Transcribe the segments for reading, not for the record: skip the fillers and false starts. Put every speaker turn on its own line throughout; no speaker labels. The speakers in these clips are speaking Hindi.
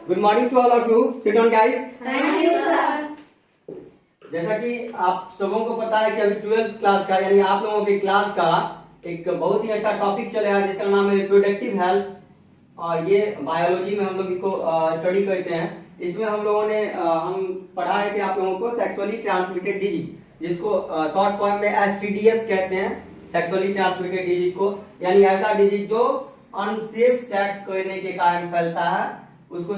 Good morning to all of you. Sit down guys.
Thank you sir.
जैसा कि आप सबों को पता है कि अभी 12th क्लास का यानी आप लोगों की क्लास का एक बहुत ही अच्छा टॉपिक चलेगा जिसका नाम है रिप्रोडक्टिव हेल्थ। और ये बायोलॉजी में हम लोग इसको स्टडी करते हैं। इसमें हम लोगों ने हम पढ़ाए थे आप लोगों को सेक्सुअली ट्रांसमिटेड डिजीज, जिसको शॉर्ट फॉर्म में एसटीडीएस कहते हैं। सेक्सुअली ट्रांसमिटेड डिजीज को यानी ऐसा डिजीज जो अनसेफ सेक्स करने के कारण फैलता है, उसको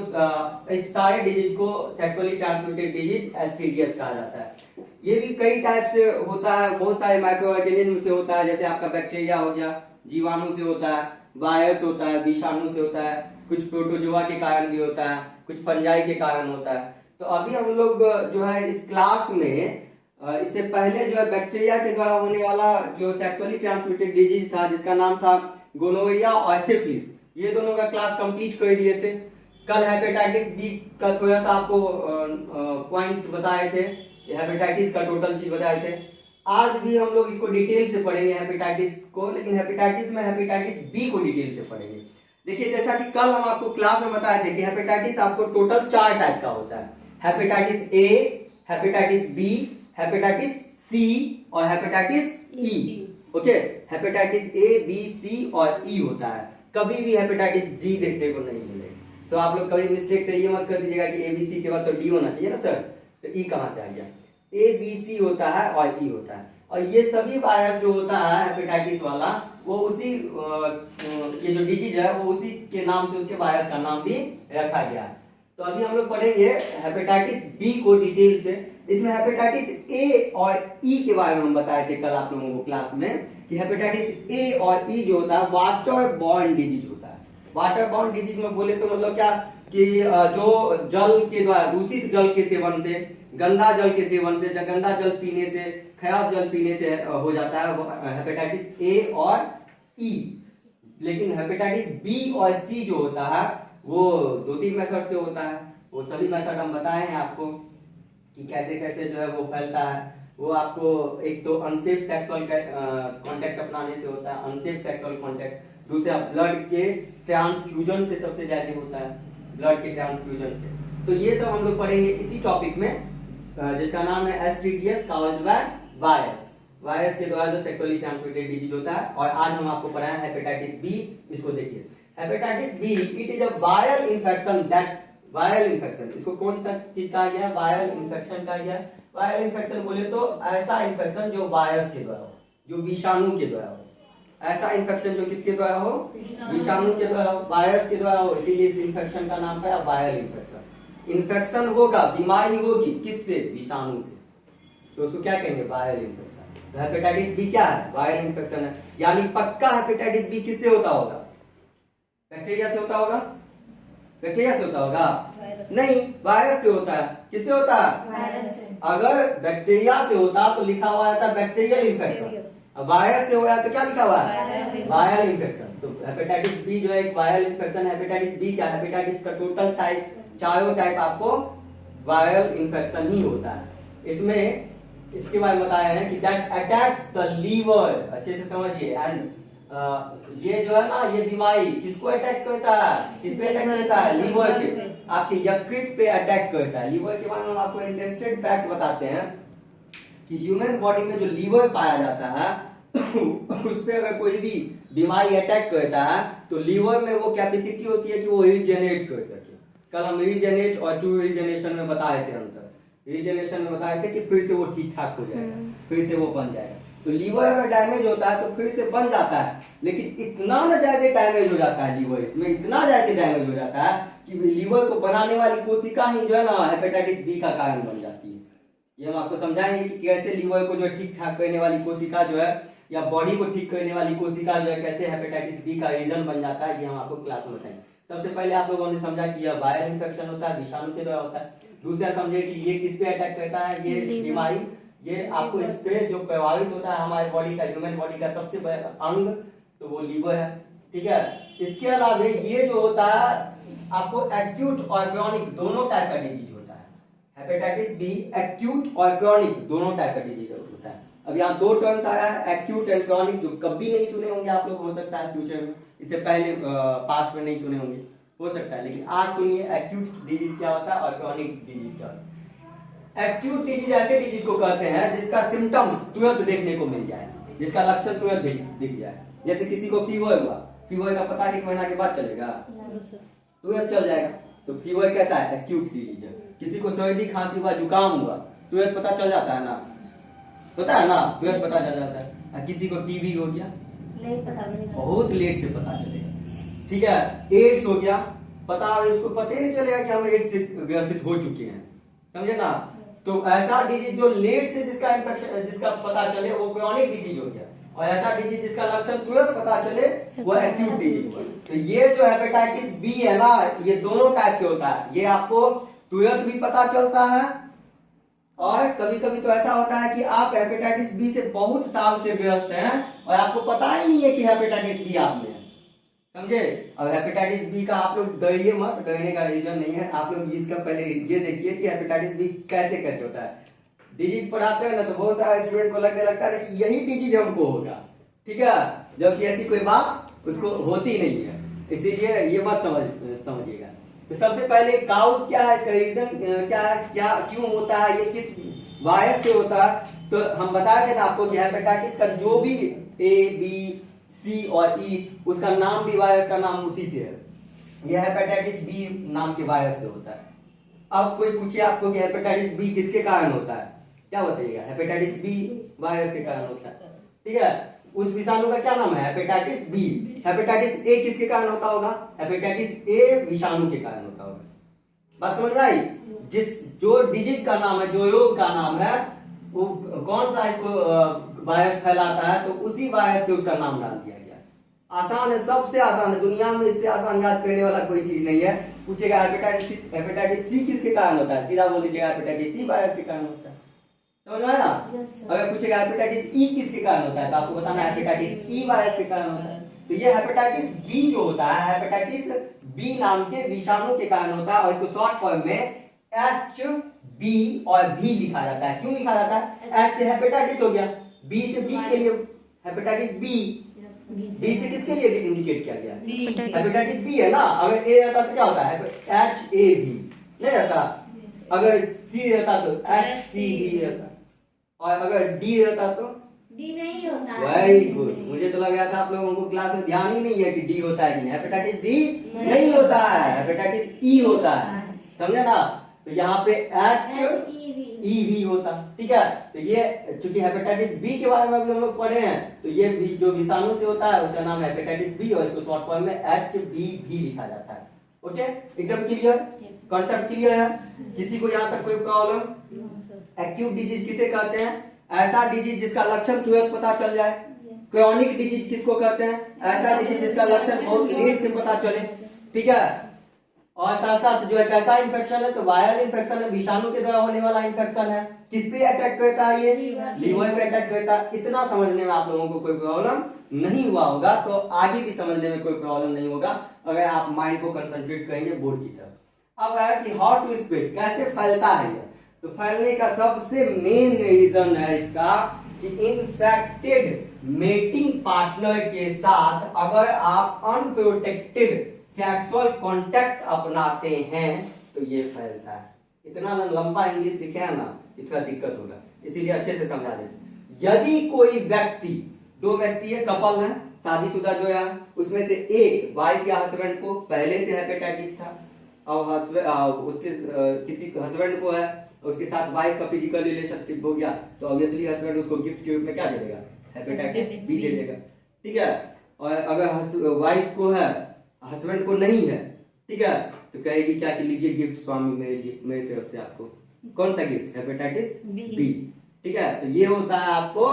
इस सारे डिजीज को सेक्सुअली ट्रांसमिटेड डिजीज एसटीडीएस कहा जाता है। ये भी कई टाइप से होता है, बहुत सारे माइक्रो ऑर्गेनिज्म से होता है, जैसे आपका बैक्टीरिया हो गया, जीवाणु से होता है, वायरस होता है, विषाणु से होता है, कुछ प्रोटोजोआ के कारण भी होता है, कुछ फंजाई के कारण होता है। तो अभी हम लोग जो है इस क्लास में इससे पहले जो है बैक्टीरिया के द्वारा होने वाला जो सेक्सुअली ट्रांसमिटेड डिजीज था जिसका नाम था गोनोरिया और सिफिलिस, ये दोनों का क्लास कंप्लीट कर दिए थे। कल हेपेटाइटिस बी का थोड़ा सा आपको पॉइंट बताए थे, हेपेटाइटिस का टोटल चीज बताए थे। आज भी हम लोग इसको डिटेल से पढ़ेंगे हेपेटाइटिस को, लेकिन हेपेटाइटिस में हेपेटाइटिस बी को डिटेल से पढ़ेंगे। देखिए, जैसा कि कल हम आपको क्लास में बताए थे कि हेपेटाइटिस आपको टोटल 4 टाइप का होता है। Hepatitis A, hepatitis B, hepatitis C और hepatitis E. Okay, hepatitis A, B, C और ई होता है। कभी भी हेपेटाइटिस डी देखने को नहीं मिलेगा। तो आप लोग कभी मिस्टेक से ये मत कर दीजिएगा कि ए बी सी के बाद तो डी होना चाहिए ना सर, तो ई कहां से आ गया। ए बी सी होता है और ई होता है। और ये सभी वायरस जो होता है हेपेटाइटिस वाला, वो उसी ये जो डिजीज है वो उसी के नाम से उसके वायरस का नाम भी रखा गया है। तो अभी हम लोग पढ़ेंगे हेपेटाइटिस बी को डिटेल से। इसमें हेपेटाइटिस ए और ई के बारे में हम बताए थे कल आप लोगों को क्लास में कि हेपेटाइटिस ए और ई जो होता है वाटर बॉर्न डिजीज होता है। वाटर बॉर्न डिजीज में बोले तो मतलब क्या कि जो जल के द्वारा, दूषित जल के सेवन से, गंदा जल के सेवन से, गंदा जल पीने से, खराब जल पीने से हो जाता है हेपेटाइटिस ए और ई। लेकिन हेपेटाइटिस बी और सी जो होता है वो 2-3 मेथड से होता है। वो सभी मेथड हम बताए हैं आपको कि कैसे कैसे जो है वो फैलता है। वो आपको एक तो अनसेफ सेक्सुअल कांटेक्ट अपनाने से होता है, अनसेफ सेक्सुअल कांटेक्ट। दूसरा ब्लड के ट्रांसफ्यूजन से सबसे ज्यादा होता है, ब्लड के ट्रांसफ्यूजन से। तो ये सब हम लोग पढ़ेंगे इसी टॉपिक में जिसका नाम है एसटीडीएस काउज्ड बाय वायरस। वायरस के द्वारा जो सेक्सुअली ट्रांसमिटेड डिजीज होता है। और आज हम आपको पढ़ाए हेपेटाइटिस बी। इसको देखिए, hepatitis B it is a viral infection that, viral infection, इसको कौन सा चीज कहा गया, वायरल इन्फेक्शन कहा गया। वायरल इन्फेक्शन बोले तो ऐसा इन्फेक्शन जो वायरस के द्वारा हो, जो विषाणु के द्वारा हो। ऐसा इन्फेक्शन जो किसके द्वारा हो, विषाणु के द्वारा हो, वायरस के द्वारा हो, इसीलिए इस इन्फेक्शन का नाम है वायरल इन्फेक्शन। इन्फेक्शन होगा, बीमारी होगी किससे, विषाणु से, तो उसको क्या कहेंगे, वायरल इन्फेक्शन। हेपेटाइटिस बी क्या है, वायरल इन्फेक्शन है। यानी पक्का हेपेटाइटिस बी किससे होता होगा, बैक्टीरिया से होता होगा, बैक्टीरिया से होता होगा नहीं, वायरस से होता है। किससे होता है,
वायरस से।
अगर बैक्टीरिया से होता तो लिखा हुआ था बैक्टीरियल इन्फेक्शन, वायरस से होया तो क्या लिखा हुआ है, वायरल इन्फेक्शन। तो हेपेटाइटिस बी जो है एक वायरल इन्फेक्शन है। हेपेटाइटिस बी क्या, हेपेटाइटिस का टोटल टाइप, चारों टाइप आपको वायरल इन्फेक्शन ही होता है। इसमें इसके बारे में बताया है कि दैट अटैक्स द लीवर, अच्छे से समझिए। एंड ये जो है ना, ये बीमारी किसको अटैक करता है, किस पे अटैक करता है, लीवर पे, आपके यकृत पे अटैक करता है। लीवर के बारे में हम आपको इंटरेस्टेड फैक्ट बताते हैं कि ह्यूमन बॉडी में जो लीवर पाया जाता है उस पे अगर कोई भी बीमारी अटैक करता है तो लीवर में वो कैपेसिटी होती है कि वो रीजेनरेट कर सके। कल हम रीजेनरेट और ट्रू रीजेनरेशन में बताए थे अंतर। रीजेनरेशन में बताए थे कि फिर से वो ठीक ठाक हो जाएगा, फिर से वो बन जाएगा। तो लीवर अगर डैमेज होता है तो फिर से बन जाता है, लेकिन इतना ना ज्यादा डैमेज हो जाता है लीवर, इसमें इतना ज्यादा डैमेज हो जाता है कि लीवर को बनाने वाली कोशिका ही जो है ना हेपेटाइटिस बी का कारण बन जाती है। ये हम आपको समझाएंगे कि कैसे लीवर को जो ठीक ठाक करने वाली कोशिका जो है, या बॉडी को ठीक करने वाली कोशिका जो है, कैसे हेपेटाइटिस बी का रीजन बन जाता है, ये हम आपको क्लास में बताएंगे। सबसे पहले आप लोगों ने समझा कि यह वायरल इन्फेक्शन होता है, विषाणु के द्वारा होता है। दूसरा समझे कि ये किस पे अटैक करता है, ये बीमारी, ये आपको इस पे जो प्रभावित होता है हमारे बॉडी का, ह्यूमन बॉडी का सबसे बड़ा अंग, तो वो लीवर है। ठीक है, इसके अलावा ये जो होता है आपको एक्यूट और क्रॉनिक दोनों टाइप का डिजीज होता है। हेपेटाइटिस बी एक्यूट और क्रॉनिक दोनों टाइप का डिजीज होता है। अब यहाँ 2 टर्म्स आया है, एक्यूट एंड क्रॉनिक, जो कभी नहीं सुने होंगे आप लोग, हो सकता है फ्यूचर में, इससे पहले पास्ट में नहीं सुने होंगे। हो सकता है। लेकिन आज सुनिए एक्यूट डिजीज क्या होता है और क्रॉनिक डिजीज क्या होता है। एक्यूट डिजीज ऐसे डिजीज को कहते हैं जिसका सिम्टम्स तुरंत देखने को मिल जाए, जिसका लक्षण तुरंत दिख जाए। जैसे किसी को फीवर हुआ, फीवर का पता 1 महीना के बाद चलेगा, तुरंत चल जाएगा। तो फीवर कैसा है? एक्यूट डिजीज है। किसी को सर्दी खांसी हुआ, जुकाम हुआ, तुरंत पता चल जाता है ना, पता है ना, तुरंत पता चल जाता है। किसी को टीबी हो गया,
नहीं पता,
बहुत लेट से पता चलेगा। ठीक है, एड्स हो गया, पता उसको पता ही नहीं चलेगा कि हम एड्स से ग्रसित हो चुके हैं, समझे ना। तो ऐसा डिजीज जो लेट से जिसका इन्फेक्शन, जिसका पता चले, वो क्रॉनिक डिजीज हो गया। और ऐसा डिजीज जिसका लक्षण तुरंत पता चले, वो एक्यूट डिजीज हुआ। तो ये जो हेपेटाइटिस बी है ना, ये दोनों टाइप से होता है। ये आपको तुरंत भी पता चलता है, और कभी कभी तो ऐसा होता है कि आप हेपेटाइटिस बी से बहुत साल से ग्रस्त हैं और आपको पता ही नहीं है कि हेपेटाइटिस बी आप में है, समझे। और हेपेटाइटिस बी का आप लोग डरिए मत, डरने का रीजन नहीं है। आप लोग इसका पहले ये देखिए कि हेपेटाइटिस बी कैसे कैसे होता है। डिजीज पढ़ाते हैं ना, तो बहुत सारे स्टूडेंट को लगने लगता है कि यही डिजीज हमको होगा, ठीक है, जबकि ऐसी कोई बात उसको होती नहीं है। इसीलिए ये मत समझिएगा। तो सबसे पहले काउज क्या है, इसका रीजन क्या है, क्या क्यों होता है, ये किस वायरस से होता है। तो हम बता रहे थे आपको कि हेपेटाइटिस का जो भी ए बी सी और ई, उसका नाम भी वायरस का नाम उसी से है। यह हेपेटाइटिस बी नाम के वायरस से होता है। अब कोई पूछे आपको कि हेपेटाइटिस बी किसके कारण होता है, क्या बताइएगा? हेपेटाइटिस बी वायरस के कारण होता है, ठीक है। उस विषाणु का क्या नाम है? Hepatitis B. हेपेटाइटिस ए किसके कारण होता होगा? हेपेटाइटिस ए विषाणु के कारण होता होगा। बात समझ में आई? जो डिजीज का नाम है, जो रोग का नाम है, वो कौन सा इसको वायरस फैलाता है, तो उसी वायरस से उसका नाम डाल दिया गया। आसान है, सबसे आसान है दुनिया में, इससे आसान याद करने वाला कोई चीज नहीं है। पूछेगा हेपेटाइटिस सी किसके कारण होता है, सीधा बोल दीजिएगा हेपेटाइटिस सी वायरस के कारण होता है। समझ में आया? अगर पूछेगा हेपेटाइटिस ई किसके कारण होता है, तो आपको बताना है हेपेटाइटिस ई वायरस के कारण होता है। तो ये हेपेटाइटिस बी जो होता है, हेपेटाइटिस बी नाम के विषाणु के कारण होता है, और इसको शॉर्ट फॉर्म में एच बी और भी लिखा जाता है। क्यों लिखा जाता है? एच से हेपेटाइटिस हो गया, बी से बी के लिए हेपेटाइटिस बी, बी से किसके लिए इंडिकेट किया गया? हेपेटाइटिस बी है ना। अगर ए रहता तो क्या होता है? एच ए बी नहीं रहता। अगर सी रहता तो एच सी बी रहता, और अगर डी रहता तो
डी नहीं होता।
Very good. मुझे तो लग रहा था आप लोगों को क्लास में ध्यान ही नहीं है कि डी होता है कि नहीं। हेपेटाइटिस डी नहीं होता है, हेपेटाइटिस ई होता है, समझे ना। तो यहाँ पे एच ई भी होता, ठीक है। तो ये चूंकि हेपेटाइटिस बी के बारे में भी हम लोग पढ़े हैं, तो ये भी जो विषाणु से होता है उसका नाम है हेपेटाइटिस बी, और इसको शॉर्ट फॉर्म में एच बी भी लिखा जाता है। ओके, एकदम क्लियर, कॉन्सेप्ट क्लियर है? किसी को यहाँ तक कोई प्रॉब्लम? एक्यूट डिजीज किसे कहते हैं? ऐसा डिजीज जिसका लक्षण तुरंत पता चल जाए। क्रॉनिक डिजीज किसको कहते हैं? ऐसा डिजीज जिसका लक्षण बहुत लेट से पता चले, ठीक है। और साथ साथ जो एक ऐसा इन्फेक्शन है, तो वायरल इन्फेक्शन है, विषाणु के द्वारा होने वाला इन्फेक्शन है। किस पे अटैक करता है? ये लीवर पे अटैक करता है। इतना समझने में आप लोगों को कोई प्रॉब्लम नहीं हुआ होगा, तो आगे भी समझने में कोई प्रॉब्लम नहीं होगा अगर आप माइंड को कंसंट्रेट करेंगे बोर्ड की तरफ। अब है कि हाउ टू स्प्रेड, कैसे फैलता है ये। तो फैलने का सबसे मेन रीजन है इसका कि इन्फेक्टेड मेटिंग पार्टनर के साथ अगर आप अनप्रोटेक्टेड सेक्सुअल कांटेक्ट अपनाते हैं तो ये फैलता है। इतना लंबा इंग्लिश लिखे है ना, इतना दिक्कत होगा, इसीलिए अच्छे से समझा देते। यदि कोई व्यक्ति, दो व्यक्ति है, कपल है, शादीशुदा जो है, उसमें से एक वाइफ या हस्बैंड को पहले से हेपेटाइटिस था, और उसके किसी हस्बैंड को है, उसके साथ वाइफ का फिजिकल रिलेशनशिप हो गया, तो ऑब्वियसली हस्बैंड उसको गिफ्ट के रूप में क्या दे देगा? हेपेटाइटिस बी दे देगा, ठीक है। और अगर वाइफ को है, हस्बैंड को नहीं है, ठीक है, तो कहेगी क्या कि लीजिए गिफ्ट स्वामी मेरी तरफ से आपको। कौन सा गिफ्ट? हेपेटाइटिस बी, ठीक है। तो ये होता है आपको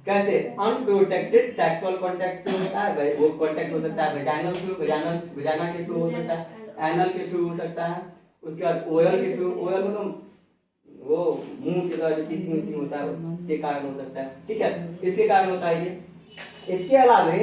कैसे? अनप्रोटेक्टेड सेक्सुअल कांटेक्ट से होता है। वो कांटेक्ट हो सकता है वेजाइनल थ्रू, वेजाइना के थ्रू हो सकता है, एनल के थ्रू हो सकता है, उसके बाद ओरल के थ्रू, ओरल मतलब वो मुंह के द्वारा जो किसिंग होता है उसके कारण हो सकता है, ठीक है, इसके कारण होता है ये। इसके अलावा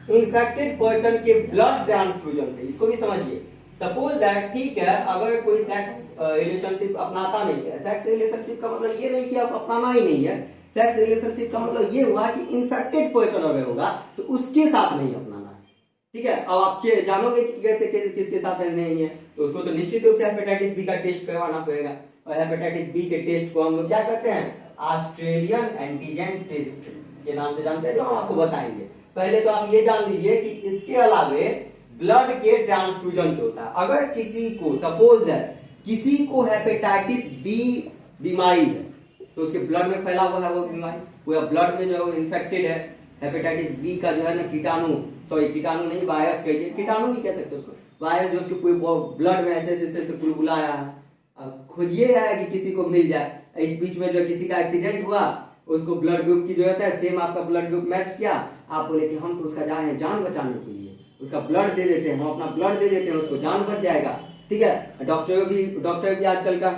इन्फेक्टेड पर्सन के ब्लड ट्रांसफ्यूजन से, इसको भी समझिए। सपोज दैट, ठीक है, अगर कोई सेक्स रिलेशनशिप अपनाता नहीं है, सेक्स रिलेशनशिप का मतलब ये नहीं कि आप अपनाना ही नहीं है, सेक्स रिलेशनशिप का मतलब ये हुआ कि इन्फेक्टेड पर्सन अगर होगा तो उसके साथ नहीं अपनाना है, ठीक है, अब आप जानोगे कि कैसे किसके साथ नहीं है, तो उसको तो निश्चित रूप से हेपेटाइटिस बी का टेस्ट करवाना पड़ेगा। और हेपेटाइटिस बी के टेस्ट को हम लोग क्या कहते हैं, ऑस्ट्रेलियन एंटीजन टेस्ट के नाम से जानते हैं, जो हम आपको बताएंगे। पहले तो आप ये जान लीजिए कि इसके अलावे ब्लड के ट्रांसफ्यूजन से होता है। अगर किसी को सपोज है किसी को हेपेटाइटिस बी बीमारी है, तो उसके ब्लड में फैला हुआ है वो बीमारी, पूरा ब्लड में जो इन्फेक्टेड है हेपेटाइटिस बी का जो है ना कीटाणु नहीं, वायरस कहिए, कीटाणु नहीं कह सकते उसको, वायरस जो उसके पूरे ब्लड में ऐसे बुलबुलाया है। अब खुद ये है कि किसी को मिल जाए, इस बीच में जो किसी का एक्सीडेंट हुआ, उसको ब्लड ग्रुप की जरूरत है, सेम आपका ब्लड ग्रुप मैच किया, आप बोले कि हम तो उसका जान बचाने के लिए उसका ब्लड दे देते हैं, हम अपना ब्लड दे देते हैं, उसको जान बच जाएगा। ठीक है, डॉक्टर भी आजकल का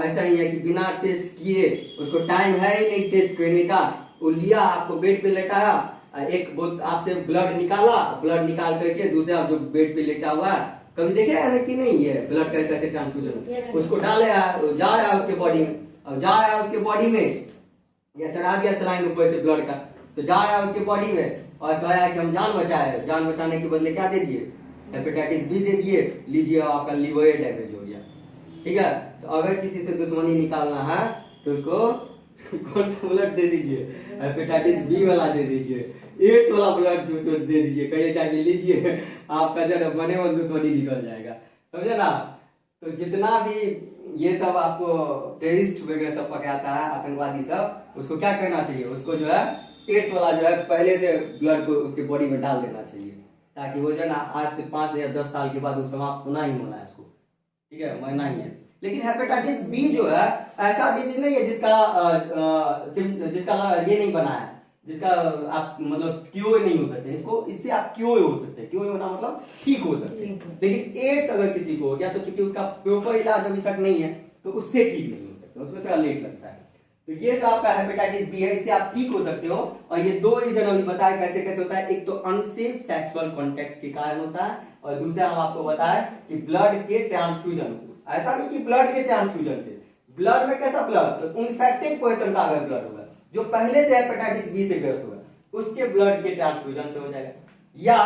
ऐसा ही है कि बिना टेस्ट किए, उसको टाइम है ही नहीं टेस्ट करने का, वो लिया आपको बेड पे लेटाया, एक आपसे ब्लड निकाल करके दूसरा जो बेड पे लेटा हुआ है, कभी देखे है कि नहीं ये ब्लड का कैसे ट्रांसफ्यूजन, उसको जाया उसके बॉडी में, अब जाया उसके बॉडी में या चढ़ा दिया सलाइन ऊपर से ब्लड का, तो जाया उसके बॉडी में और कहा कि हम जान बचाने के बदले क्या दे दिए, हेपेटाइटिस बी दे दिए, लीजिए आपका लीवर डैमेज हो गया। ठीक है, तो अगर किसी से दुश्मनी निकालना है तो उसको कौन सा ब्लड दे दीजिए, हेपेटाइटिस बी वाला दे दीजिए, एड्स वाला ब्लड उसको दे दीजिए, कहिए क्या कि लीजिए आपका जो बने वो दुश्मनी निकल जाएगा, समझे ना। तो जितना भी ये सब आपको टेररिस्ट वगैरह सब पकड़ाता है, आतंकवादी सब, उसको क्या करना चाहिए, उसको जो है एड्स वाला जो है पहले से ब्लड को उसके बॉडी में डाल देना चाहिए, ताकि वो जो है ना आज से 5 या 10 साल के बाद वो समाप्त होना ही होना है उसको, ठीक है, मरना ही है। लेकिन हेपेटाइटिस बी जो है ऐसा डिजीज नहीं है जिसका ये नहीं बना है, जिसका आप मतलब क्योर नहीं हो सकते, इससे आप क्योर हो सकते हैं, क्योर होना मतलब ठीक हो सकते हैं। लेकिन एड्स अगर किसी को हो गया तो चूंकि उसका प्रॉपर इलाज अभी तक नहीं है, तो उससे ठीक नहीं हो सकता, उसमें थोड़ा लेट लगता है। तो ये जो आपका हेपेटाइटिस बी है, इससे आप ठीक हो सकते हो। और ये 2 रीजन अभी बताया कैसे होता है, एक तो अनसेफ सेक्सुअल कांटेक्ट के कारण होता है, और दूसरा हम आपको बताया कि ब्लड के ट्रांसफ्यूजन। ऐसा नहीं कि ब्लड के ट्रांसफ्यूजन से, ब्लड में कैसा ब्लड, तो इन्फेक्टेड पर्सन का अगर ब्लड होगा जो पहले से हेपेटाइटिस बी से ग्रस्त होगा, उसके ब्लड के ट्रांसफ्यूजन से हो जाएगा। या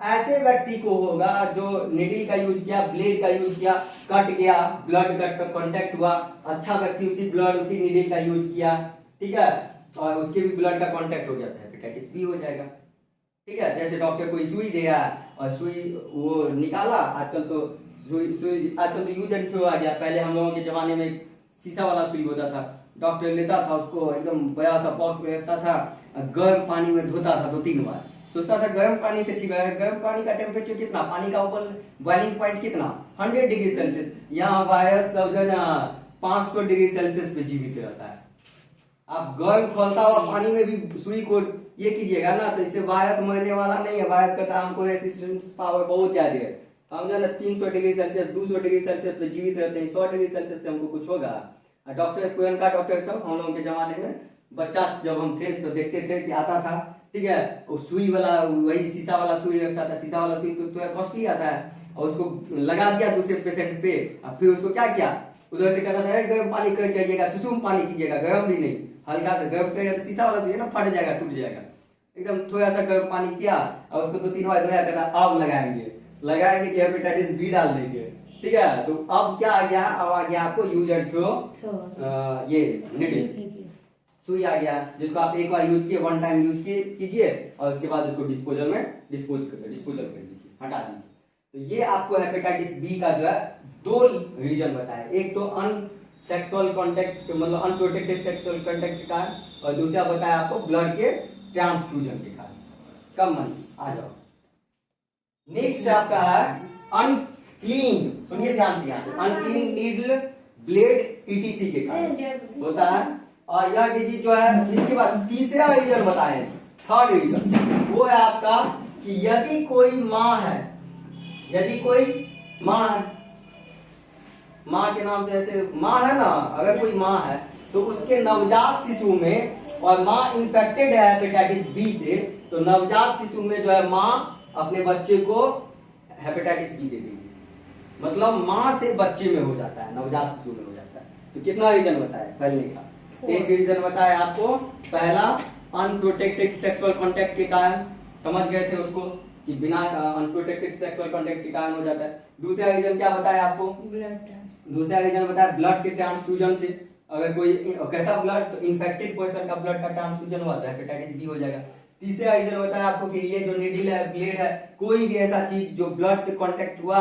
ऐसे व्यक्ति को होगा जो निडल का यूज किया, ब्लेड का यूज किया, कट गया, ब्लड का कांटेक्ट हुआ, अच्छा व्यक्ति उसी निडल का यूज किया, ठीक है, और उसके भी ब्लड का कांटेक्ट हो जाता है, हेपेटाइटिस बी हो जाएगा। ठीक है, जैसे डॉक्टर कोई सुई दिया और सुई वो निकाला, आजकल तो यूज एंड थ्रो आ गया। पहले हम लोगों के जमाने में शीशा वाला सुई होता था, डॉक्टर लेता था उसको एकदम बड़ा सा बॉक्स में रखता था, गर्म पानी में धोता था 2-3 बार, सोचता था गर्म पानी से ठीक है। गर्म पानी का टेम्परेचर कितना, पानी का ऊपर बॉइलिंग पॉइंट कितना, 100 डिग्री सेल्सियस। यहाँ वायरस सब जो है 500 डिग्री सेल्सियस पे जीवित रहता है। आप गर्म खोलता हुआ पानी में भी सुई को ये कीजिएगा ना, तो इससे वायरस मरने वाला नहीं है। वायरस कहता है हमको रेसिस्टेंस पावर बहुत ज्यादा है, हम जो है 300 डिग्री सेल्सियस 200 डिग्री सेल्सियस पे जीवित रहते हैं, 100 डिग्री सेल्सियस से हमको कुछ होगा। डॉक्टर पुरनका डॉक्टर सब हम लोगों के जमाने में, बच्चा जब हम थे तो देखते थे कि आता था, ठीक है, वो सुई वाला वही शीशा वाला सुई रखता था, शीशा वाला सुई तो कॉस्टली आता है, और उसको लगा दिया दूसरे पेशेंट पे, और फिर उसको क्या किया, उधर से कहता था गर्म पानी करके आइएगा, सुसुम पानी कीजिएगा, गर्म भी नहीं, हल्का सा गर्म करिएगा तो शीशा वाला सुई है ना फट जाएगा, टूट जाएगा। एकदम थोड़ा सा गर्म पानी किया और उसको 2-3 बार धोया, कहता अब लगाएंगे कि हेपेटाइटिस बी डाल देंगे। ठीक है, तो अब क्या आ गया, अब आ गया आपको यूज एंड थ्रो, ये निडल सुई आ गया, जिसको आप एक बार यूज किए, 1 टाइम यूज कीजिए और उसके बाद उसको डिस्पोजल कर दीजिए, हटा दीजिए। तो ये आपको हेपेटाइटिस बी का जो है 2 रीजन बताया, एक तो अनसेक्सुअल कांटेक्ट मतलब अनप्रोटेक्टेड सेक्सुअल कांटेक्ट के कारण, और दूसरा बताया आपको ब्लड के ट्रांसफ्यूजन के कारण। कम मन आ जाओ, नेक्स्ट आपका है अनक्लीन, सुनिए ध्यान से, अनक्लीन नीडल ब्लेड ईटीसी के कारण होता है। और यह डिजीज जो है, इसके बाद तीसरा रीजन बताएं, थर्ड रीजन वो है आपका कि यदि कोई माँ है, माँ के नाम से ऐसे माँ है ना, अगर कोई माँ है तो उसके नवजात शिशु में, और माँ इन्फेक्टेड है हेपेटाइटिस बी से, तो नवजात शिशु में जो है माँ अपने बच्चे को हेपेटाइटिस बी दे देगी, मतलब माँ से बच्चे में हो जाता है, नवजात शिशु में हो जाता है। तो कितना रीजन बताया फैलने का, एक रीजन बताया आपको, पहला अनप्रोटेक्टेड सेक्सुअल कांटेक्ट के कारण, समझ गए थे उसको, कि बिना अनप्रोटेक्टेड सेक्सुअल कांटेक्ट के कारण हो जाता है। दूसरा रीजन क्या बताया आपको? दूसरा रीजन बताया ब्लड के ट्रांसफ्यूजन से। अगर कोई कैसा ब्लड, तो इन्फेक्टेड पर्सन का ब्लड का ट्रांसफ्यूजन हुआ तो हेपेटाइटिस बी हो जाएगा। तीसरा रीजन बताया आपको कि ये जो नीडल है, ब्लेड है, कोई भी ऐसा चीज जो ब्लड से कांटेक्ट हुआ,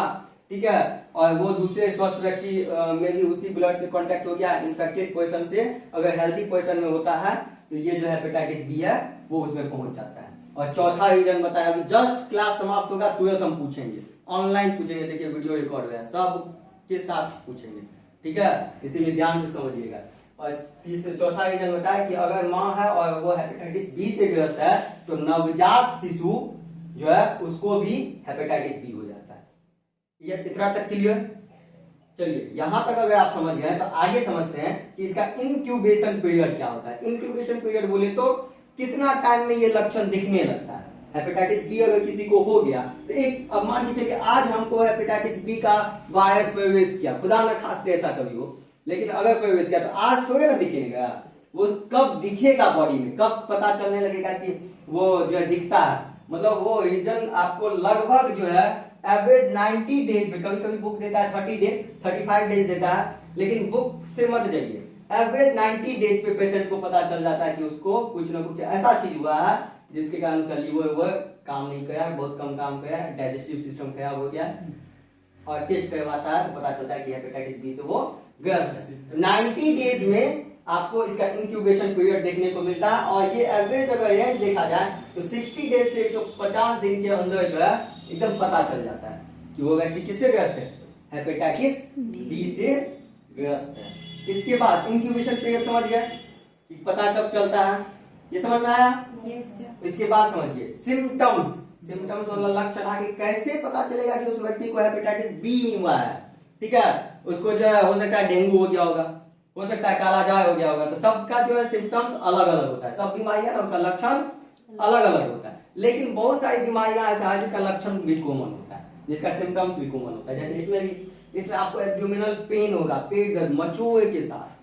ठीक है, और वो दूसरे स्वस्थ व्यक्ति में भी उसी ब्लड से कांटेक्ट हो गया इन्फेक्टेड पर्सन से, अगर हेल्थी पर्सन में होता है तो ये जो हेपेटाइटिस बी है वो उसमें पहुंच जाता है। और चौथा रीजन बताया, अभी जस्ट क्लास समाप्त होगा तुरंत हम पूछेंगे, ऑनलाइन पूछेंगे, देखिए वीडियो रिकॉर्ड है, सब के साथ पूछेंगे, ठीक है, इसीलिए ध्यान से समझिएगा। और चौथा रीजन बताया कि अगर माँ है और वो हेपेटाइटिस बी से ग्रस्त है तो नवजात शिशु जो है उसको भी हेपेटाइटिस बी हो जाता है। ये इतना तक क्लियर? चलिए यहां तक अगर आप समझ गए तो आगे समझते हैं कि इसका इंक्यूबेशन पीरियड क्या होता है। इंक्यूबेशन पीरियड बोले तो कितना टाइम में ये लक्षण दिखने लगता है। हेपेटाइटिस बी अगर किसी को हो गया तो एक, अब मान के चलिए आज हमको हेपेटाइटिस बी का वायरस प्रवेश किया, खुदा न खास्ते ऐसा कभी हो, लेकिन अगर प्रवेश किया तो आज थोड़े ना दिखेगा, वो कब दिखेगा बॉडी में, कब पता चलने लगेगा कि वो जो है दिखता है, मतलब वो रीजन आपको लगभग जो है एवरेज 90 डेज में, कभी कभी बुक देता है 30 डेज 35 डेज देता है, लेकिन बुक से मत जाइए, एवरेज 90 डेज पे पेशेंट को पता चल जाता है कि उसको कुछ ना कुछ ऐसा चीज हुआ है जिसके कारण उसका लीवर काम नहीं कर रहा है, बहुत कम काम कर रहा है, डाइजेस्टिव सिस्टम खराब हो गया है, और टेस्ट करवाता है तो पता चलता है कि हेपेटाइटिस बी से वो ग्रस्त है। 90 डेज में आपको इसका इंक्यूबेशन पीरियड देखने को मिलता है, और ये एवरेज अगर रेंज देखा जाए तो 60 डेज से 150 दिन के अंदर जो है एकदम पता चल जाता है कि वो व्यक्ति किससे ग्रस्त है, हेपेटाइटिस बी से ग्रस्त है। इसके बाद इंक्यूबेशन पीरियड समझ गए कि पता कब चलता है, ये समझ में आया? इसके बाद समझिए सिम्टम्स। सिम्टम्स मतलब लक्षण, आगे कैसे पता चलेगा कि उस व्यक्ति को हेपेटाइटिस बी हुआ है, ठीक है, उसको जो है हो सकता है डेंगू हो गया होगा, हो सकता है कालाजार हो गया होगा, तो सबका जो है सिम्टम्स अलग अलग होता है, सब बीमारियां ना उसका लक्षण अलग अलग होता है, लेकिन बहुत सारी बीमारियां ऐसा है जिसका लक्षण भी कॉमन होता है, जिसका सिम्टम्स भी कॉमन होता है। जैसे इसमें भी, इसमें आपको एब्डोमिनल पेन होगा, पेट दर्द मचोए के साथ,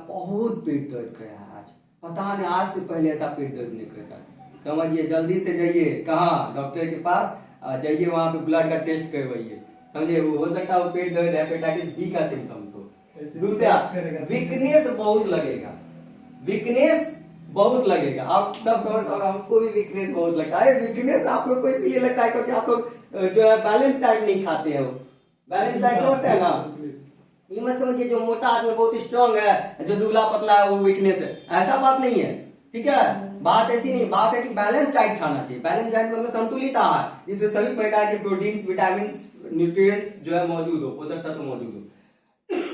बहुत पेट दर्द कर रहा है आज, पता नहीं आज से पहले ऐसा पेट दर्द नहीं करता, समझिए जल्दी से जाइए कहाँ, डॉक्टर के पास जाइए, वहां पे ब्लड का टेस्ट करवाइए, समझिए, हो सकता है वो पेट दर्द हेपेटाइटिस बी का सिम्टम्स हो। दूसरा वीकनेस बहुत लगेगा, वीकनेस बहुत लगेगा, आप सब समझते हो, हमको भी वीकनेस बहुत लगता है। वीकनेस आप लोग को इसलिए लगता है क्योंकि आप लोग जो है बैलेंस डाइट नहीं खाते हैं, बैलेंस डाइट समझते हैं ना, ये मत समझिए जो मोटा आदमी बहुत स्ट्रांग है, जो दुबला पतला है वो वीकनेस है, ऐसा बात नहीं है, ठीक है, बात ऐसी नहीं, बात है कि बैलेंस डाइट खाना चाहिए। बैलेंस डाइट मतलब संतुलित आहार, जिसमें सभी प्रकार के प्रोटीन्स, विटामिन, न्यूट्रिएंट्स जो है मौजूद हो, पोषक तत्व मौजूद हो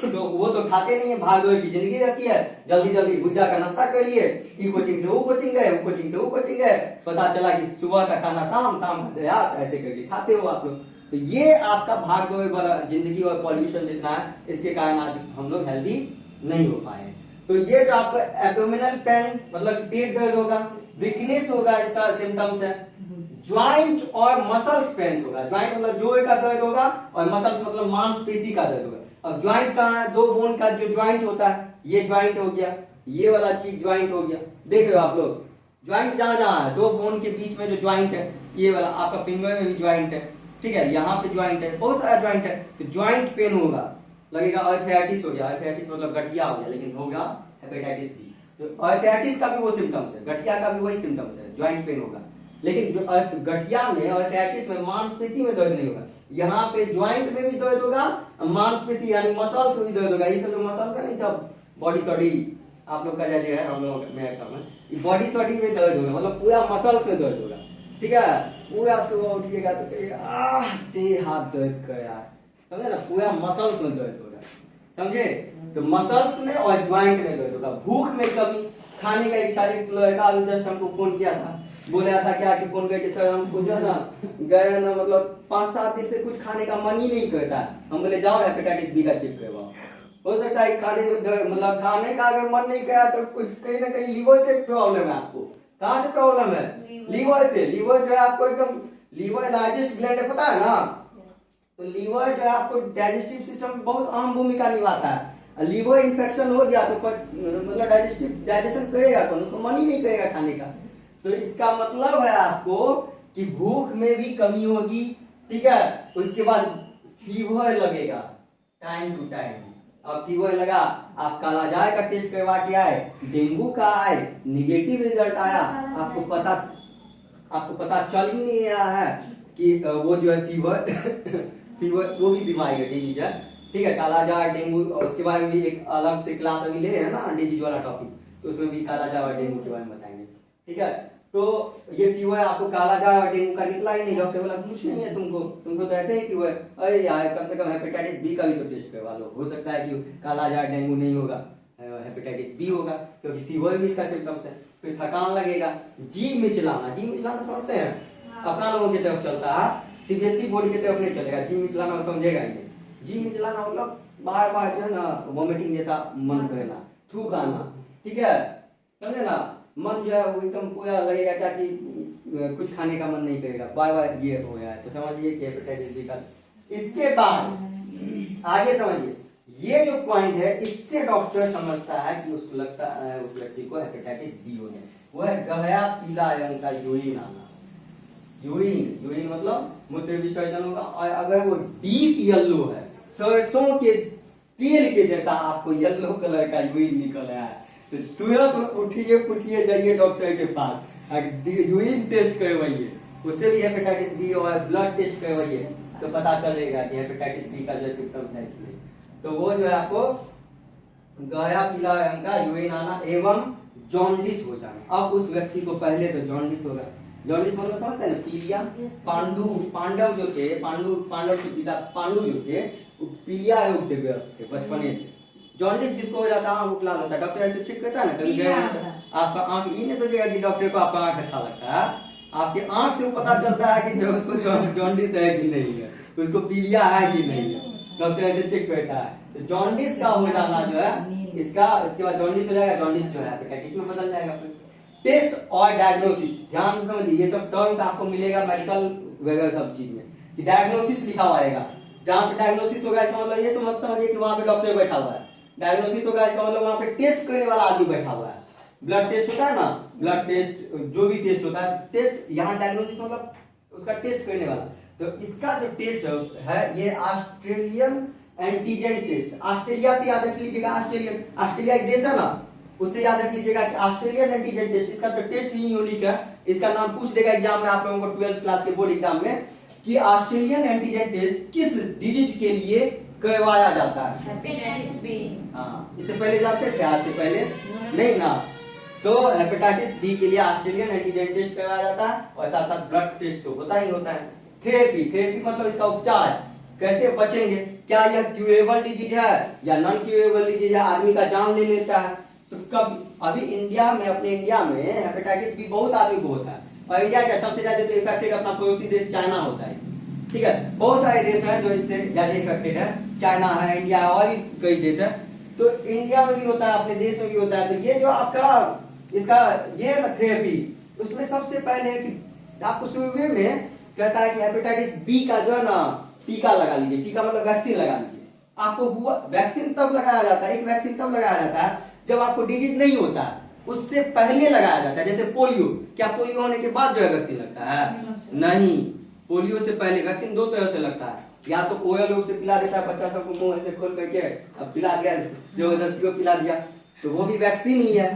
तो वो तो खाते नहीं है, भाग दौड़ की जिंदगी रहती है, जल्दी जल्दी भुज्जा का नाश्ता कर लिए, ये कोचिंग से वो कोचिंग गए, वो कोचिंग से वो कोचिंग गए, पता चला कि सुबह का खाना शाम, शाम का रात, ऐसे करके खाते हो आप लोग। तो ये आपका भाग दौड़ वाला जिंदगी और पॉल्यूशन जितना है, इसके कारण आज हम लोग हेल्दी नहीं हो पाए। तो ये जो आपको एब्डोमिनल पेन मतलब पेट दर्द होगा, वीकनेस होगा, इसका सिम्टम्स है। ज्वाइंट और मसल्स पेन होगा, ज्वाइंट मतलब जोड़ का दर्द होगा, और मसल्स मतलब मांसपेशी का दर्द होगा। अब ज्वाइंट कहाँ है, दो बोन का जो ज्वाइंट होता है, ये ज्वाइंट हो गया, ये वाला चीज ज्वाइंट हो गया, देख रहे हो आप लोग, ज्वाइंट जहां जहां है, दो बोन के बीच में जो ज्वाइंट है, ये वाला आपका फिंगर में भी ज्वाइंट है, ठीक है, यहाँ पे ज्वाइंट है, बहुत सारा ज्वाइंट है, तो ज्वाइंट पेन होगा, लगेगा आर्थराइटिस हो गया, आर्थराइटिस मतलब गठिया हो गया, लेकिन होगा हेपेटाइटिस बी। तो आर्थराइटिस का भी वो सिम्टम्स है, गठिया का भी वही सिम्टम्स है, ज्वाइंट पेन होगा, लेकिन गठिया में, आर्थराइटिस में मांसपेशी में दर्द नहीं होगा, यहाँ पे ज्वाइंट में भी दर्द होगा, मांसपेशी यानी मसल्स में भी दर्द होगा। ये सब जो मसल्स है नहीं, सब बॉडी सॉडी आप लोग का जैसे है, हम लोग में काम है, बॉडी सॉडी में दर्द होगा, मतलब पूरा मसल्स में दर्द होगा, ठीक है, पूरा सुबह उठिएगा तो कहिएगा देह हाथ दर्द कर यार, समझे ना, पूरा मसल्स में दर्द होगा, समझे। तो मसल्स में और ज्वाइंट में दर्द होगा। भूख में कमी, खाने का इच्छा, एक लड़का अभी जस्ट हमको फोन किया था, बोला था क्या कि फोन करके सर हमको जो है ना गए ना, मतलब 5-7 दिन से कुछ खाने का मन ही नहीं करता है। हम बोले जाओ हेपेटाइटिस बी का चेक करवाओ, हो सकता है खाने में मतलब खाने का अगर मन नहीं करा तो कुछ कहीं ना कहीं लीवर से प्रॉब्लम है आपको। कहाँ से प्रॉब्लम है? लीवर से। लीवर जो है आपको एकदम, लीवर लार्जेस्ट ग्लैंड है, पता है ना, तो लीवर जो है आपको डाइजेस्टिव सिस्टम में बहुत अहम भूमिका निभाता है। लीवर इन्फेक्शन हो गया तो मतलब डाइजेशन करेगा कौन, उसको मन ही नहीं करेगा खाने का। तो इसका मतलब है आपको कि भूख में भी कमी होगी, ठीक है। उसके बाद फीवर लगेगा टाइम टू टाइम। अब फीवर लगा, आप कालाजार का टेस्ट करवा के आए, डेंगू का आए, निगेटिव रिजल्ट आया, आपको पता चल ही नहीं रहा है कि वो जो है फीवर फीवर वो भी बीमारी है, डिजीज है, ठीक है। कालाजार, डेंगू, और उसके बारे में भी एक अलग से क्लास अभी ले है ना डिजीज वाला टॉपिक, तो उसमें भी कालाजार और डेंगू के बारे में बताएंगे, ठीक है। तो ये फीवर आपको कालाजार और डेंगू का निकला ही नहीं, डॉक्टर बोला कुछ नहीं है तुमको तो ऐसे ही फीवर। अरे यार कम से कम हेपेटाइटिस बी का भी तो टेस्ट करवा लो, हो सकता है कि कालाजार डेंगू नहीं होगा, हेपेटाइटिस बी होगा, क्योंकि फीवर भी इसका सिम्टम्स है। फिर थकान लगेगा, जी मिचलाना समझते हैं, अपना लोगों की तरफ चलता है, सीबीएसई बोर्ड की तरफ नहीं चलेगा, जी मिचलाना समझेगा ही नहीं। जी मिचलाना मतलब बार बार जो है ना वॉमिटिंग जैसा मन करना, थूक आना, ठीक है, समझे ना, मन जो है वो एकदम पूरा लगेगा क्या कि कुछ खाने का मन नहीं करेगा, बार बार ये हो रहा है, तो समझिए कि हेपेटाइटिस बी का। इसके बाद आगे समझिए, ये जो पॉइंट है इससे डॉक्टर समझता है कि उसको लगता है उस व्यक्ति को हेपेटाइटिस बी हो गया, वो है गहरा पीला रंग का यूरिन आना। यूरिन मतलब मूत्र विसर्जन होगा, और अगर वो डीप येलो है, सरसों के तेल के जैसा आपको येलो कलर का यूरिन निकल रहा है, तो तुरंत उठिए जाइए डॉक्टर के पास, यूरिन टेस्ट करवाइए, उससे भी हेपेटाइटिस बी और ब्लड टेस्ट करवाइए, तो पता चलेगा कि हेपेटाइटिस बी का जो सिम्टम्स है कि नहीं। तो वो जो है आपको गहरा पीला रंग का यूरिन आना एवं जॉन्डिस हो जाना। अब उस व्यक्ति को पहले तो जॉन्डिस होगा, जॉन्डिस मतलब समझते हैं ना, पीलिया, पांडव जो थे, पांडव के पिता पांडु जो थे, वो पीलिया रोग से ग्रस्त थे बचपने से। जॉन्डिस जिसको हो जाता है आंख लाल होता है, डॉक्टर ऐसे चेक करता है ना, कभी गए आपका आंख, ये नहीं सोचेगा कि डॉक्टर को आपका आंख अच्छा लगता है, आपके आंख से वो पता चलता है कि जो उसको जॉन्डिस है कि नहीं है, उसको पीलिया है कि नहीं है, डॉक्टर ऐसे चेक करता है। तो जॉन्डिस का हो जाना जो है इसका, इसके बाद जॉन्डिस हो जाएगा, जॉन्डिस जो है हेपेटाइटिस में बदल जाएगा। फिर टेस्ट और डायग्नोसिस ध्यान से समझिए, ये सब टर्म्स आपको मिलेगा मेडिकल वगैरह सब चीज में, कि डायग्नोसिस लिखा हुआ आएगा, जहां पे डायग्नोसिस होगा इसका मतलब ये मत समझिए कि वहां पे डॉक्टर बैठा हुआ है, डायग्नोसिस होगा इसका मतलब वहां पे टेस्ट करने वाला आदमी बैठा हुआ है। ब्लड टेस्ट होता है ना, ब्लड टेस्ट जो भी टेस्ट होता है, टेस्ट, यहाँ डायग्नोसिस मतलब उसका टेस्ट करने वाला। तो इसका जो टेस्ट है ये ऑस्ट्रेलियन एंटीजन टेस्ट, ऑस्ट्रेलिया से याद रख लीजिएगा, ऑस्ट्रेलिया एक देश है ना, उससे याद रख लीजिएगा कि ऑस्ट्रेलियन एंटीजन टेस्ट, इसका तो टेस्ट ही यूनिक है, इसका नाम पूछ देगा एग्जाम में आप लोगों को 12th क्लास के बोर्ड एग्जाम में, कि ऑस्ट्रेलियन एंटीजन टेस्ट किस डिजीज के लिए करवाया जाता है।
Hepatitis B.
हाँ, इससे पहले जानते थे, आज से पहले नहीं ना। तो हेपेटाइटिस बी के लिए ऑस्ट्रेलियन एंटीजन टेस्ट करवाया जाता है, और साथ साथ ब्लड टेस्ट तो होता ही होता है। थेरेपी मतलब इसका उपचार, कैसे बचेंगे, क्या यह क्यूरेबल डिजीज है या नॉन क्यूरेबल डिजीज है, आदमी का जान ले लेता है। तो कब अभी इंडिया में, अपने इंडिया में हेपेटाइटिस बी बहुत आदमी को होता है, और इंडिया का सबसे ज्यादा तो इफेक्टेड अपना पड़ोसी देश चाइना होता है, ठीक है। बहुत सारे देश हैं जो इससे ज्यादा इफेक्टेड है, चाइना है, इंडिया है, और भी कई देश है। तो इंडिया में भी होता है, अपने देश में भी होता है। तो ये जो आपका इसका ये थेरेपी, उसमें सबसे पहले कि आपको शुरू में कहता है कि हेपेटाइटिस बी का जो है ना टीका लगा लीजिए, टीका मतलब वैक्सीन लगा लीजिए। आपको हुआ वैक्सीन तब लगाया जाता है, एक वैक्सीन तब लगाया जाता है जब आपको डिजीज नहीं होता है, उससे पहले लगाया जाता है। जैसे पोलियो, क्या पोलियो होने के बाद जो है वैक्सीन लगता है? नहीं, पोलियो से पहले वैक्सीन दो तरह से लगता है, या तो ओरल रूप से पिला देता है बच्चा सबको, मुंह से खोल करके अब पिला दिया, जबरदस्ती को पिला दिया, तो वो भी वैक्सीन ही है,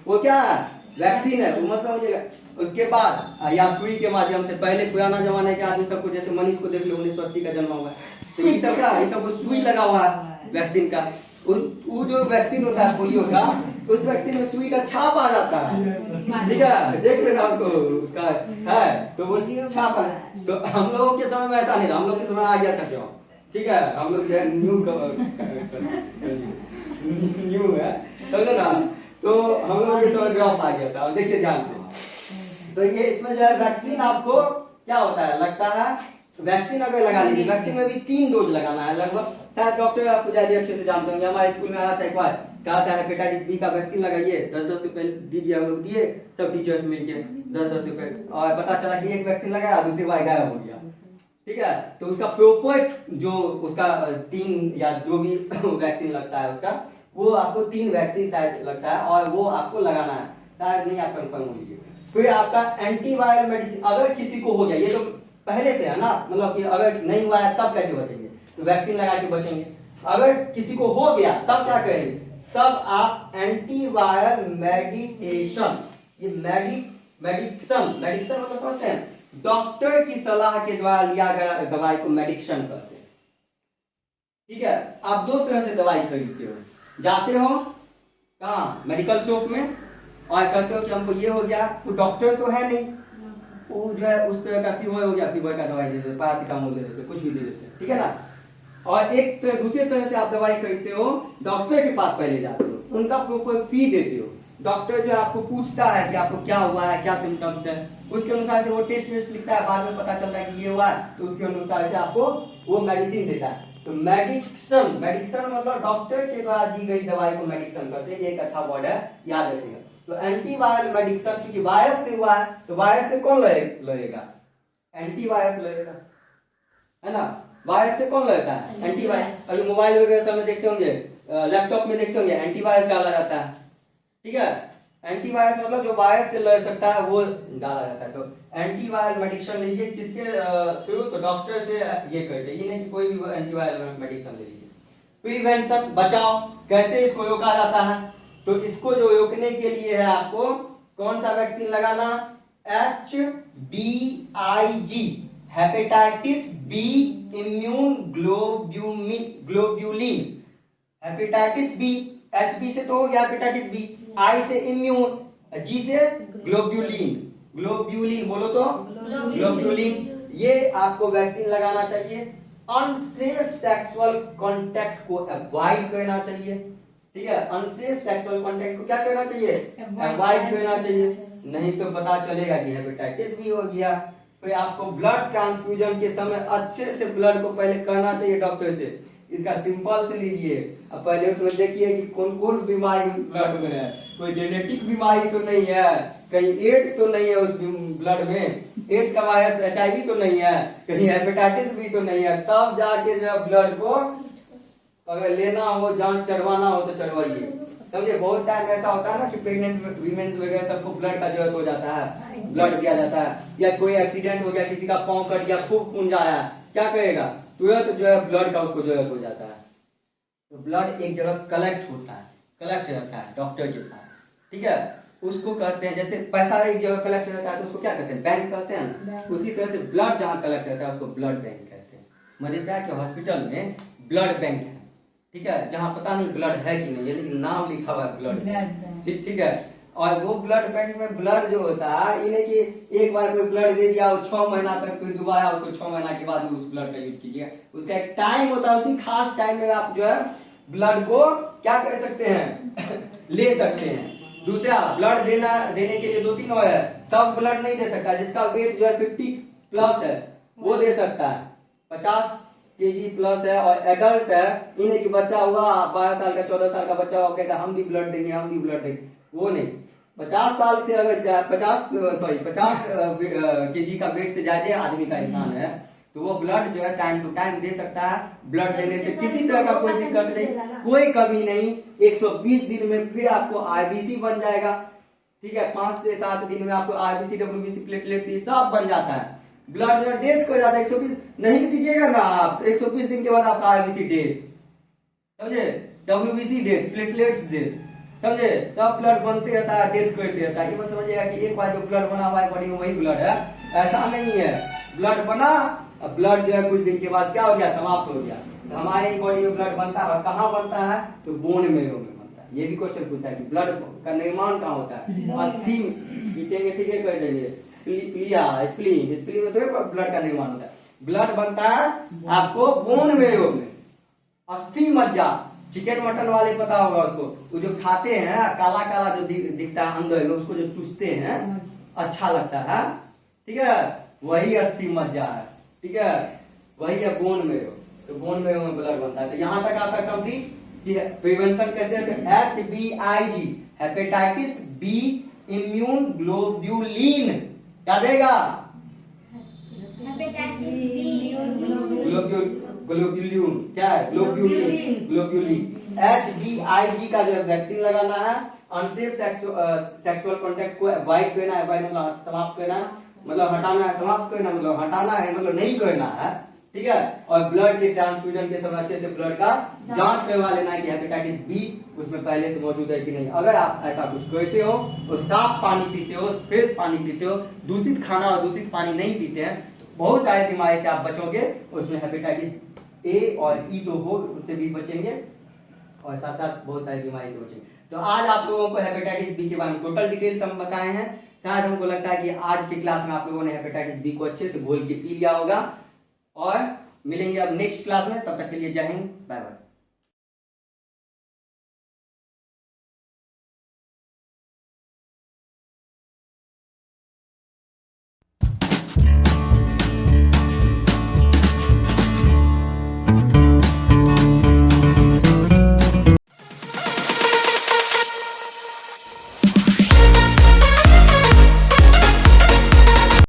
वो क्या है? वैक्सीन है, वो मत समझिएगा। उसके बाद या सुई के माध्यम से, पहले पुराना जमाने के आदमी सबको, जैसे मनीष को देख लो, 1980 का जन्म हुआ, तो ये सब क्या है, ये सब सुई लगा हुआ है वैक्सीन का। वो जो वैक्सीन होता है पोलियो का, उस वैक्सीन में सुई का छाप आ जाता है, ठीक है, देख लेना उसको, उसका है तो वो छाप है। तो हम लोगों के समय में ऐसा नहीं था, हम लोग के समय आ गया था क्यों, ठीक है, हम लोग जो है न्यू है, समझे ना, तो हम लोगों के समय ड्रॉप आ गया था। देखिए ध्यान से, तो ये इसमें जो है वैक्सीन आपको क्या होता है, लगता है वैक्सीन अगर लगा लीजिए, वैक्सीन में भी 3 डोज लगाना है लगभग, शायद डॉक्टर आपको ज्यादा अच्छे से जानते होंगे, हमारे स्कूल में आया था एक बार, कहा था हेपेटाइटिस बी का वैक्सीन लगाइए, 10-10 रुपए दीजिए, हम लोग दिए सब टीचर्स मिलके 10-10 रुपए, और पता चला कि एक वैक्सीन लगाया, दूसरी बार गायब हो गया, ठीक है। तो उसका प्रॉपर जो उसका 3 या जो भी वैक्सीन लगता है उसका, वो आपको 3 वैक्सीन शायद लगता है, और वो आपको लगाना है, शायद नहीं, आप कंफर्म हो लीजिए। फिर आपका एंटीवायरल मेडिसिन, अगर किसी को हो गया, ये तो पहले से है ना, मतलब कि अगर नहीं हुआ है तब कैसे बचेंगे, तो वैक्सीन लगा के बचेंगे। अगर किसी को हो गया तब क्या करेंगे, तब आप एंटीवायरल मेडिटेशन, ये मेडिक्शन मतलब समझते हैं, डॉक्टर की सलाह के द्वारा लिया गया दवाई को मेडिक्शन कहते हैं। ठीक है, आप दो तरह से दवाई खरीदते हो, जाते हो कहाँ, मेडिकल शॉप में, और कहते हो कि हमको ये हो गया, तो डॉक्टर तो है नहीं, वो जो है उस तरह का फीवर हो गया, फीवर का दवाई दे देते, पैरासिटामोल दे देते, कुछ भी दे देते, ठीक है ना। और एक तो दूसरे तरह से आप दवाई खरीदते हो, डॉक्टर के पास पहले जाते हो, उनका प्रॉपर फी देते हो, डॉक्टर जो आपको पूछता है कि आपको क्या हुआ है, क्या सिम्टम्स है, उसके अनुसार से वो टेस्ट लिखता है, बाद में पता चलता है कि ये हुआ है, तो उसके अनुसार से आपको वो मेडिसिन देता है। तो मेडिक्शन मतलब डॉक्टर के द्वारा दी गई दवाई को मेडिक्शन कहते हैं, ये एक अच्छा वर्ड है, याद रखिएगा। तो एंटीवायरल मेडिक्शन चूंकि वायरस से हुआ है, तो वायरस से कौन लड़ेगा, एंटीवायरस लड़ेगा, है ना। वायरस से कौन लड़ता है, एंटीवायरस। अभी मोबाइल वगैरह सब में देखते होंगे, लैपटॉप में देखते होंगे, एंटीवायरस डाला जाता है, ठीक है। एंटीवायरस मतलब जो वायरस से लड़ सकता है वो डाला जाता है। तो एंटीवायरल मेडिसिन लीजिए किसके थ्रू, तो डॉक्टर से ये करते, ये नहीं कि कोई भी एंटीवायरल मेडिसिन ले लीजिए। प्रिवेंशन, बचाव, कैसे इसको रोका जाता है, तो इसको जो रोकने के लिए है आपको कौन सा वैक्सीन लगाना, HBIG, hepatitis B immune globulin, hepatitis B, HB से तो हो गया हेपेटाइटिस बी, I से इम्यून, G से ग्लोब्यूलिन बोलो तो ग्लोब्यूलिन, ये आपको वैक्सीन लगाना चाहिए। अनसेफ सेक्सुअल कांटेक्ट को अवॉइड करना चाहिए, ठीक है, अनसेफ सेक्सुअल कांटेक्ट को क्या करना चाहिए, अवॉइड करना चाहिए, नहीं तो पता चलेगा कि हेपेटाइटिस भी हो गया। फिर आपको ब्लड ट्रांसफ्यूजन के समय अच्छे से ब्लड को पहले करना चाहिए डॉक्टर से, इसका सिंपल से लीजिए, अब पहले उसमें देखिए कि कौन कौन बीमारी उस ब्लड में है, कोई जेनेटिक बीमारी तो नहीं है, कहीं एड्स तो नहीं है उस ब्लड में, एड्स का वायरस HIV तो नहीं है, कहीं हेपेटाइटिस भी तो नहीं है, तब जाके जो ब्लड को अगर लेना हो, जांच चढ़वाना हो तो चढ़वाइए, समझे। बहुत टाइम ऐसा होता है ना कि प्रेग्नेंट वीमेन वगैरह सबको ब्लड का जरूरत हो जाता है, ब्लड दिया जाता है, या कोई एक्सीडेंट हो गया, किसी का पांव कट गया, खूब खून आया, क्या करेगा, तुरंत जो है ब्लड का उसको जरूरत हो जाता है। तो ब्लड एक जगह कलेक्ट होता है, कलेक्ट रहता है डॉक्टर के पास, ठीक है, उसको कहते हैं, जैसे पैसा एक जगह कलेक्ट रहता है तो उसको क्या कहते हैं, बैंक कहते हैं ना, उसी तरह से ब्लड जहाँ कलेक्ट रहता है उसको ब्लड बैंक कहते हैं। मधेपुरा के हॉस्पिटल में ब्लड बैंक है, ठीक है, जहाँ पता नहीं ब्लड है कि नहीं है, लेकिन नाम लिखा हुआ है ब्लड, ठीक है। और वो ब्लड बैंक में ब्लड जो होता है, इन्हें कि एक बार कोई ब्लड दे दिया, वो 6 महीना तक कोई दोबारा उसको 6 महीना के बाद उस ब्लड का यूज कीजिए, उसका एक टाइम होता है, उसी खास टाइम में आप जो है ब्लड को क्या कर सकते हैं ले सकते हैं। दूसरा, ब्लड देने के लिए 2-3 और है, सब ब्लड नहीं दे सकता, जिसका वेट जो है 50+ है वो दे सकता है, 50 kg प्लस है और एडल्ट है, इन्हें कि बच्चा हुआ 12 साल का 14 साल का बच्चा हो कहता हम भी ब्लड देंगे, हम भी ब्लड देंगे, वो नहीं। 50 साल से अगर 50 kg का वेट से ज्यादा आदमी का इंसान है तो वो ब्लड जो है टाइम टू टाइम दे सकता है। ब्लड देने से किसी तरह का कोई दिक्कत नहीं, कोई कमी नहीं। 120 दिन में फिर आपको IBC बन जाएगा, ठीक है, 5 से 7 दिन में आपको IBC, WBC, प्लेटलेट्स ये सब बन जाता है। ब्लड जो डेथ हो जाता है, 120 नहीं दीजिएगा ना आप, 120 दिन के बाद आपका IBC डेथ, समझे, WBC डेथ, प्लेटलेट्स डेथ, समझे, सब ब्लड बनते रहता है, डेथ करते रहता है। ये मत समझिएगा कि एक बार जो ब्लड बना हुआ है बॉडी में वही ब्लड है, ऐसा नहीं है। ब्लड बना, ब्लड जो है कुछ दिन के बाद क्या हो गया, समाप्त हो गया। हमारी बॉडी में ब्लड बनता है और कहाँ बनता है, तो बोन मेरो में बनता है। ये भी क्वेश्चन पूछता है कि ब्लड का निर्माण कहाँ होता है, अस्थि, पीटेंगे, ठीक है, कह देंगे स्प्लीन में तो ब्लड का निर्माण होता है। ब्लड बनता है आपको बोन मेरो में, अस्थि मज्जा, चिकन मटन वाले पता होगा उसको, वो जो खाते हैं काला काला जो दिखता है अंदर में, उसको जो चूसते हैं अच्छा लगता है, ठीक है, वही अस्थि मज्जा है, ठीक है, वही है बोन मेरो। तो बोन मेरो में ब्लड बनता है। तो यहाँ तक आपका कंप्लीट। प्रिवेंशन कैसे है, HBIG, hepatitis B immune globulin, क्या देगा, ग्लोब्यूलिन, क्या है ग्लोब्यूलिन, ग्लोब्यूलिन। HBIG का जो है वैक्सीन लगाना है। अनसेफ सेक्सुअल कांटेक्ट को अवॉइड करना है, अवॉइड मतलब समाप्त करना है, मतलब हटाना है, समाप्त करना मतलब हटाना है, मतलब नहीं करना है, ठीक है। और ब्लड के ट्रांसफ्यूजन के समय अच्छे से ब्लड का जांच करवा लेना है कि हेपेटाइटिस बी उसमें पहले से मौजूद है कि नहीं। अगर आप ऐसा कुछ करते हो और साफ पानी पीते हो, फ्रेश पानी पीते हो, दूषित खाना और दूषित पानी नहीं पीते हैं, तो बहुत सारे बीमारी से आप बचोगे। उसमें हेपेटाइटिस ए और ई तो हो, उससे भी बचेंगे और साथ साथ बहुत सारी बीमारी से बचेंगे। तो आज आप लोगों को हेपेटाइटिस बी के बारे में टोटल डिटेल्स हम बताए हैं। शायद हमको लगता है कि आज की क्लास में आप लोगों ने हेपेटाइटिस बी को अच्छे से घोल के पी लिया होगा। और मिलेंगे अब नेक्स्ट क्लास में, तब तक के लिए जय हिंद, बाय बाय।